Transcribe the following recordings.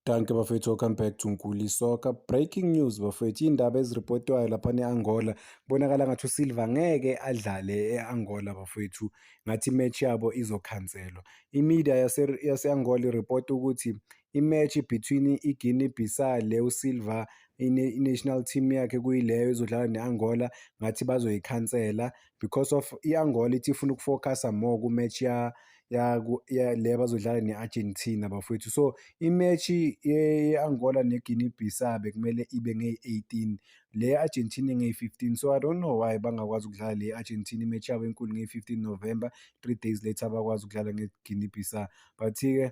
Danke bafethu, welcome back to Nkuli Soccer. Breaking news bafethu, iy'ndaba eziripotwayo lapha e-Angola, kubonakala ngathi uSilva ngeke adlale e-Angola bafethu, ngathi i-match yabo izokhanselwa. Imedia yase-Angola iripota ukuthi i-match between i-Guinea Bissau le uSilva i-national team yakhe kuyileyo ezodlala ne-Angola, ngathi bazoyikhansela because of i-Angola ithi ifuna ukufocus-a more ku-match le bazodlala ne-Argentina bafethu. So i-match ye-Angola ne-Guinea Bissau bekumele ibe ngeyi-18, le Argentina ngeyi-15. So I don't know why bangakwazi ukudlala le Argentina i-match yabo enkulu ngeyi-15 November, 3 days later bakwazi ukudlala nge-Guinea Bissau. But-ke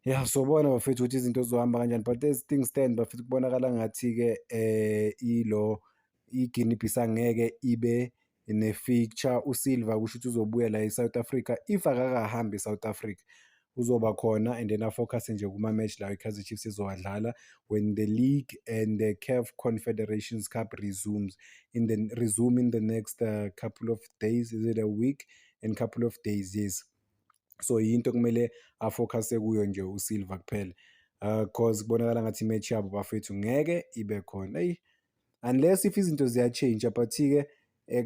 ya sobona bafethu ukuthi izinto zizohamba kanjani, but as things stand bafethu kubonakala ngathi-ke i-Guinea Bissau ngeke ibe ne-fixture. USilva kusho ukuthi uzobuya la e-South Africa, if akakahambi e-South Africa uzoba khona and then afocus nje kuma-match la i-Kaizer Chiefs ezowadlala when the league and the CAF Confederations Cup resume in the next couple of days. Is it a week and couple of days? Yes. So yinto kumele afocus kuyo nje uSilva kuphela, cause kubonakala ngathi i-match yabo bafethu ngeke ibe khona. Eyi, unless if izinto ziya-change, but-ke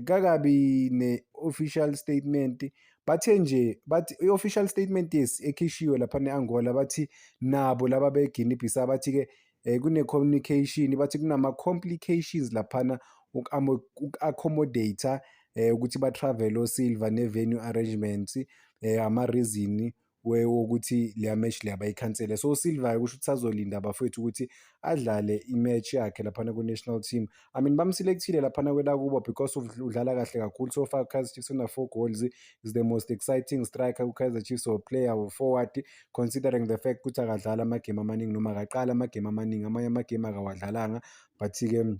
kakabi ne-official statement. Bathe nje bathi i-official statement yes ekhishiwe lapha ne-Angola, bathi nabo laba be-Guinea Bissau bathi-ke kune-communication, bathi kunama-complications laphana uku-accommodate-a ukuthi ba-travel oSilva ne-venue arrangements, ama-reason wokuthi leya match leya bayikhansele. So uSilva kusho ukuthi azolinda bafethu ukuthi adlale i-match yakhe laphana ku-national team. I mean bamselekthile laphana kwelakubo because of udlala kahle kakhulu. So far Kaizer Chiefs una-4 goals, is the most exciting striker ku-Kaizer Chiefs or player forward, considering the fact ukuthi akadlala amagame amaningi noma akaqala amagame amaningi, amanye amagame akawadlalanga, but-ke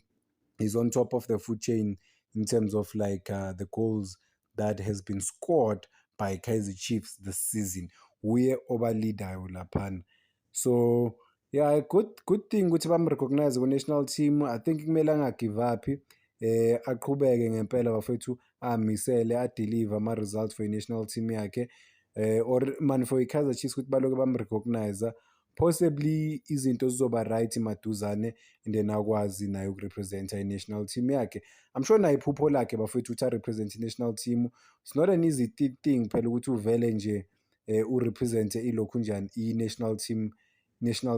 he's on top of the food chain in terms of like the goals that has been scored by Kaizer Chiefs this season. Uye oba-leader laphana. So yeah, good thing ukuthi bam-recognize ku-national team. I think kumele angagive up, aqhubeke ngempela bafethu, amisele, adeliver ama-results for i-national team yakhe, or man for i-Kaizer Chiefs ukuthi baloke bam-recognize. Possibly izinto zizoba right maduzane and then akwazi naye ukurepresenta i-national team yakhe. I'm sure naye iphupho lakhe bafethu ukuthi arepresent i-national team. It's not an easy thing phela ukuthi uvele nje urepresente ilokhu njani i-national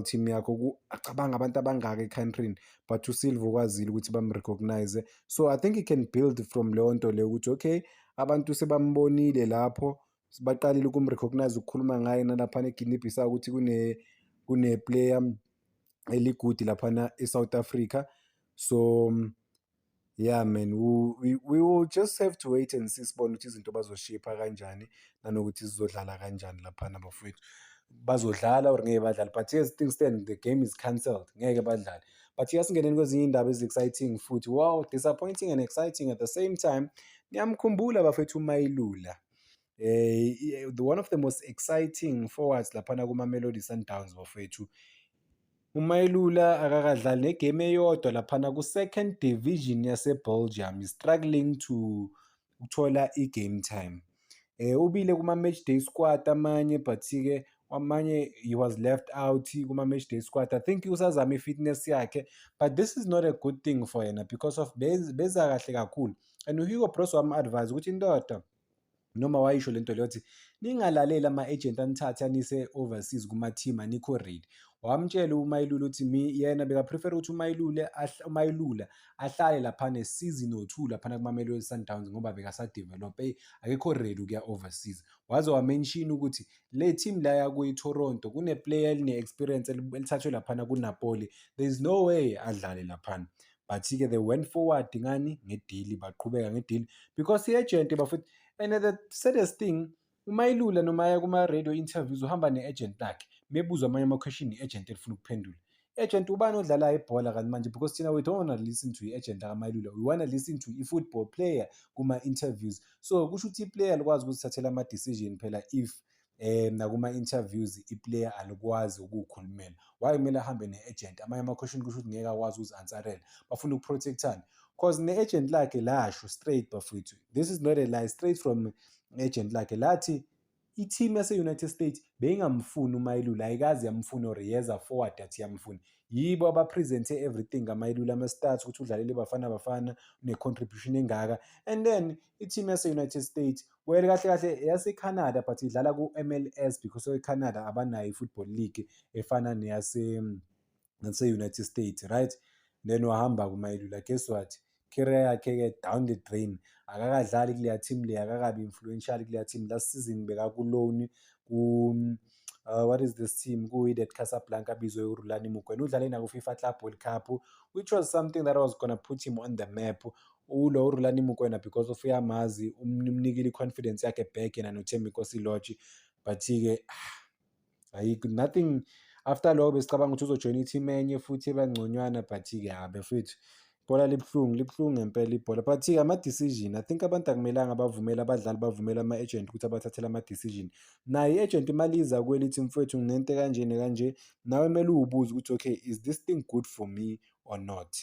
team yakho, acabanga abantu abangaka e-countryni, but uSilva ukwazile ukuthi bam-recognize. So I think he can build from leyo nto leyo ukuthi okay, abantu sebambonile lapho, baqalile ukum-recognize, ukukhuluma ngaye nalaphana eGuinea Bissau ukuthi kune-player eli-good laphana e-South Africa. So yeah man, we will just have to wait and see sibone ukuthi izinto bazoshape kanjani nanokuthi zizodlala kanjani laphana bafowethu. Bazodlala or ngeke badlale, but as things stand the game is cancelled, ngeke badlale. But yasingeneni kwezinye iy'ndaba ezi-exciting futhi. Wow, disappointing and exciting at the same time. Niyamkhumbula bafethu uMailula, one of the most exciting forwards laphana kuma-Mamelodi Sundowns bafethu. uMailula akakadlali negame eyodwa laphana ku-second division yase-Belgium, is struggling to ukuthola i-game time. Ubile kuma-match day squad amanye, but-ke amanye he was left out kuma-match day squad. I think usazama i-fitness yakhe, but this is not a good thing for yena because of beza kahle kakhulu. And uHugo Broos wam-advise ukuthi indoda, noma wayisho lento leyo, ukuthi ningalaleli ama-agent anithathe anise overseas kuma-team anikho ready. Wamtshela uMailula ukuthi yena bekaprefera ukuthi uMailula ahlale laphana ne-season or 2 laphana kuma-Mamelodi Sundowns ngoba bekasadevelop, akekho ready ukuya overseas. Waze wamention ukuthi le team la yakuyi-Toronto kune-player eline-experience elithathwe laphana kuNapoli, there is no way adlale laphana. But-ke they went forward ngani ngedili, baqhubeka ngedili because i-agent bafethu. And the saddest thing, uMailula noma aya kuma-radio interviews uhamba ne-agent lakhe, mebuzwa amanye ama-question i-agent elifuna ukuphendula. I-agent ubani odlalayo ibhola kanti manje, because thina we don't wanna listen to i-agent lakaMailula, we wanna listen to i-football player kuma-interviews. So kusho ukuthi i-player alikwazi ukuzithathela ama-decision phela if nakuma-interviews i-player alikwazi ukuwukhulumela. Why kumele ahambe ne-agent? Amanye ama-question kusho ukuthi ngeke akwazi ukuzi-answerela, bafuna ukuprotect-ana. Cause ne-agent lakhe lasho straight bafethu, this is not a lie, straight from agent lakhe lathi i-team yase-United States beyingamfuni uMailula, ayikazi yamfuna or yeza forward athi yamfuna. Yibo abapresente everything ngaMailula, ama-stats ukuthi udlalele Bafana Bafana, une-contribution engaka. And then i-team yase-United States well kahle kahle eyase-Canada but idlala ku-MLS because e-Canada abanayo i-football league efana nase-United States, right? Then wahamba kuMailula, guess what? Career yakhe-ke down the drain. Akakadlali kuleya team leya, akakabi influential kuleya team. Last season bekaku-loan what is this team? Ku-Wydad Casablanca abizwe uRhulani Mokwena. Udlale naku-FIFA Club World Cup, which was something that was gonna put him on the map. Ulo uRhulani Mokwena because of uyamazi, umnikile i-confidence yakhe back yena noThembi Nkosi-Lorch. But-ke ayikho nothing after lokho besicabanga ukuthi uzojoyina i-team enye futhi ebangconywana, but-ke bafethu ibhola libuhlungu ngempela ibhola. But-ke ama-decision, I think abantu akumelanga bavumele abadlali bavumele ama-agent ukuthi abathathele ama-decision. Naye i-agent imali iza kuwela ithi mfowethu nginento ekanje nekanje, nawe kumele uwubuze ukuthi okay, is this thing good for me or not?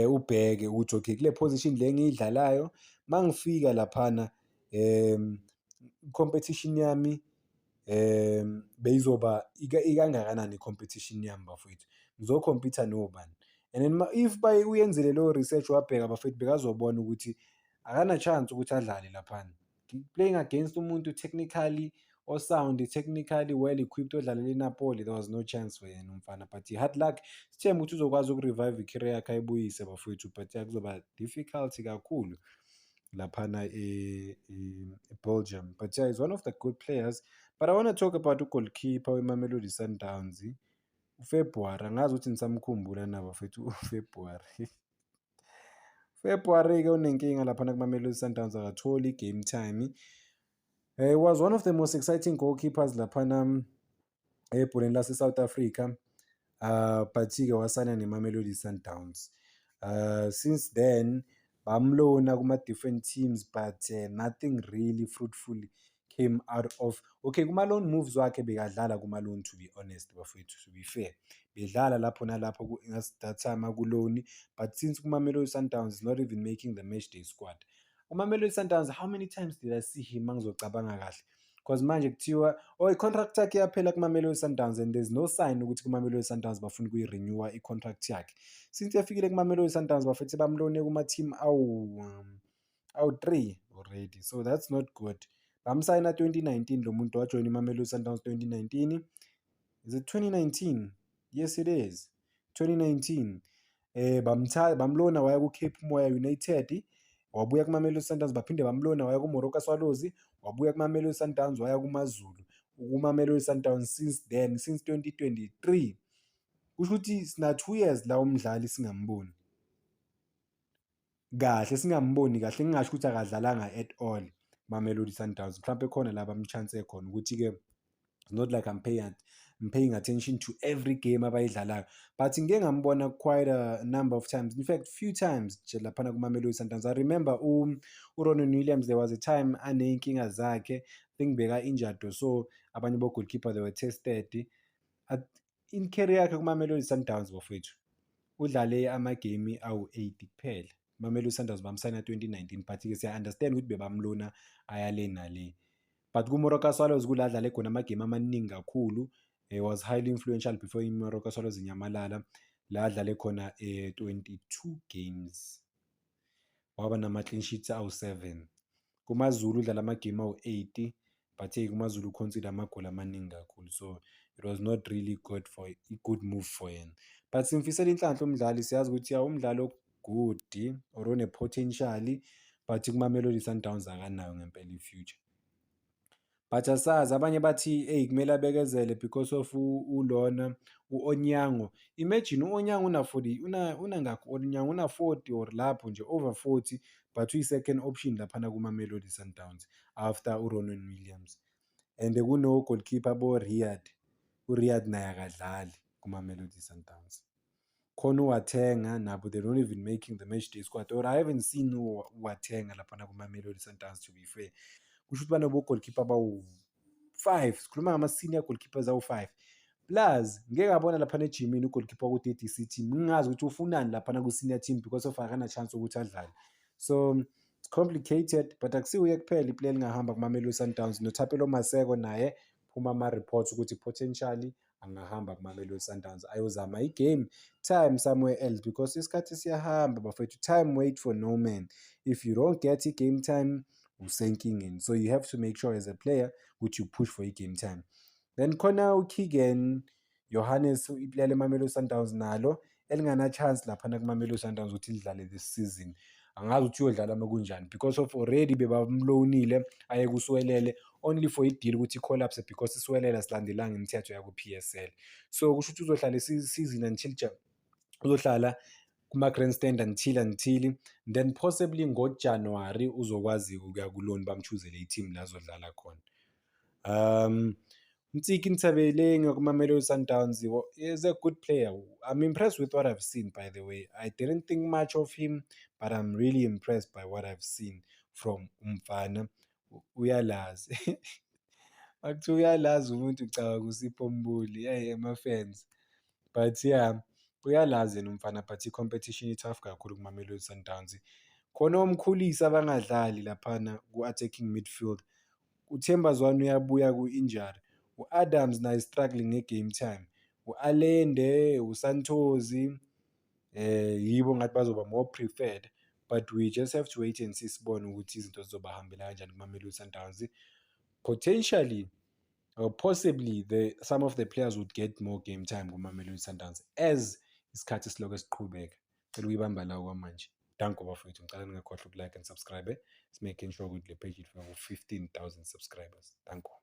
Ubheke ukuthi okay, kule position le engiyidlalayo mangifika laphana competition yami beyizoba ikangakanani i-competition yami bafowethu, ngizokhompitha nobani. And then if uyenzile leyo research wabheka bafowethu, bekazobona ukuthi akana-chance ukuthi adlale laphana. Playing against umuntu technically o-sound, technically well equipped odlalela iNapoli, there was no chance for yena umfana. But hard luck, sithemba ukuthi uzokwazi uku-revive i-career yakhe ayibuyise bafowethu, but kuzoba difficult kakhulu laphana e-Belgium. But yeah, he's one of the good players. But I want to talk about ugoalkeeper weMamelodi Sundowns, uFebruary. Angazi ukuthi nisamkhumbula na bafethu uFebruary. February-ke unenkinga laphana kuMamelodi Sundowns, akatholi i-game time. He was one of the most exciting goalkeepers laphana ebholeni lase-South Africa. But-ke wasana neMamelodi Sundowns. Since then bamlona kuma-different teams, but nothing really fruitful came out of. Okay, kuma-loan moves wakhe bekadlala kuma-loan, to be honest bafowethu, to be fair. Bedlala lapho nalapho that time aku-loan, but since kuMamelodi Sundowns is not even making the matchday squad. UMamelodi Sundowns, how many times did I see him mangizocabanga kahle? Because manje kuthiwa i-contract yakhe yaphela kuMamelodi Sundowns and there's no sign ukuthi kuMamelodi Sundowns bafuna ukuyi-renew i-contract yakhe. Since yafikile kuMamelodi Sundowns bafethu bamlone kuma-team awu-3 already, so that's not good. Bamsayina 2019 lo muntu wajoyina iMamelodi Sundowns 2019. Is it 2019? Yes, it is 2019. Bamlona waya ku-Cape Moya United, wabuya kuMamelodi Sundowns, baphinde bamlona waya kuMoroka Swallows, wabuya kuMamelodi Sundowns waya kuMaZulu. KuMamelodi Sundowns since then, since 2023. Kusho ukuthi sina 2 years la umdlali singamboni kahle, ngingasho ukuthi akadlalanga at all Mamelodi Sundowns. Mhlawumbe khona la bamchance khona ukuthi-ke it's not like I'm paying attention to every game abayidlalayo, but ngike ngambona quite a number of times, in fact few times nje laphana kuMamelodi Sundowns. I remember uRonwen Williams, there was a time aney'nkinga zakhe, I think beka-injured, so abanye bo-goalkeeper they were tested. In career yakhe kuMamelodi Sundowns bafowethu udlale amagame awu-8 kuphela. Mamelodi Sundowns bamsayina 2019, but-ke siya-understand ukuthi bebamlona ayale nale. But kuMoroka Swallows kula adlale khona amagame amaningi kakhulu. He was highly influential before iMoroka Swallows inyamalala. La adlale khona 22 games. Waba nama-clean sheets awu-7. KumaZulu udlala amagame awu-8, but kumaZulu uconsider amagoli amaningi kakhulu. So it was not really good move for yena. But simfisela inhlanhla umdlali, siyazi ukuthi umdlalo good or one-potential, but kuMamelodi Sundowns akanayo ngempela i-future. But asazi abanye bathi kumele abekezele because of ulona u-Onyango. Imagine u-Onyango unangakho u-Onyango una-40 or lapho nje over 40, but uyi-second option laphana kuMamelodi Sundowns after uRonwen Williams. And kuno-goalkeeper bo-Riyad, uRiyad naye akadlali kuMamelodi Sundowns. Khona uWatenga nabo, they're not even making the matchday squad, or I haven't seen uWatenga laphana kuMamelodi Sundowns, to be fair. Kusho ukuthi banabo-goalkeeper abawu-5, sikhuluma ngama-senior goalkeepers awu-5 plus ngeke ngabona laphana ejimini ugoalkeeper ku-DDC team, ngingazi ukuthi ufunani laphana ku-senior team because of akana chance ukuthi adlale. So it's complicated, but akusiwuye kuphela iplay elingahamba kuMamelodi Sundowns. Nothapelo Maseko naye phuma ama-reports ukuthi potentially angahamba kuMamelodi Sundowns ayozama igame time somewhere else, because isikhathi siyahamba bafethu. Time wait for no man. If you don't get i-game time usenkingeni, so you have to make sure as a player ukuthi you push for i-game time. Then khona uKeegan Johannes, iplayer leMamelodi Sundowns, nalo elingana-chance laphana kuMamelodi Sundowns ukuthi lidlale this season. Angazi ukuthi uyodlala makunjani, because of already bebamlonile aye kuSwelele only for i-deal ukuthi i-collapse, because iSwelele asilandelanga imithetho yaku-PSL. So kusho ukuthi uzohlala season until uzohlala kuma-grandstand until then possibly ngoJanuwari uzokwazi ukuya ku-loan bamchuzele i-team la azodlala khona. Mtiki Ntshabeleng kuMamelodi Sundowns is a good player. I'm impressed with what I've seen, by the way. I didn't think much of him, but I'm really impressed by what I've seen from umfana. Uyalazi. Akuthiwa uyalazi umuntu ucabanga uSipho Mbuli, hey ama-fans. But yeah, uyalazi yena umfana, but i-competition i-tough kakhulu kuMamelodi Sundowns. Khona omkhulisa abangadlali laphana ku-attacking midfield. uThemba Zwane uyabuya ku-injury. U-Adams naye struggling nge-game time. U-Alende, uSantosi, yibo ngathi bazoba more preferred, but we just have to wait and see sibone ukuthi izinto zizobahambela kanjani kuMamelodi Sundowns. Potentially or possibly some of the players would get more game time kuMamelodi Sundowns as isikhathi silokhu siqhubeka. Cela uyibamba la kwamanje. Danko bafowethu, ngicela ningakhohlwa uku-like and subscribe. It's making sure ukuthi le page ifika ku-15,000 subscribers. Danko.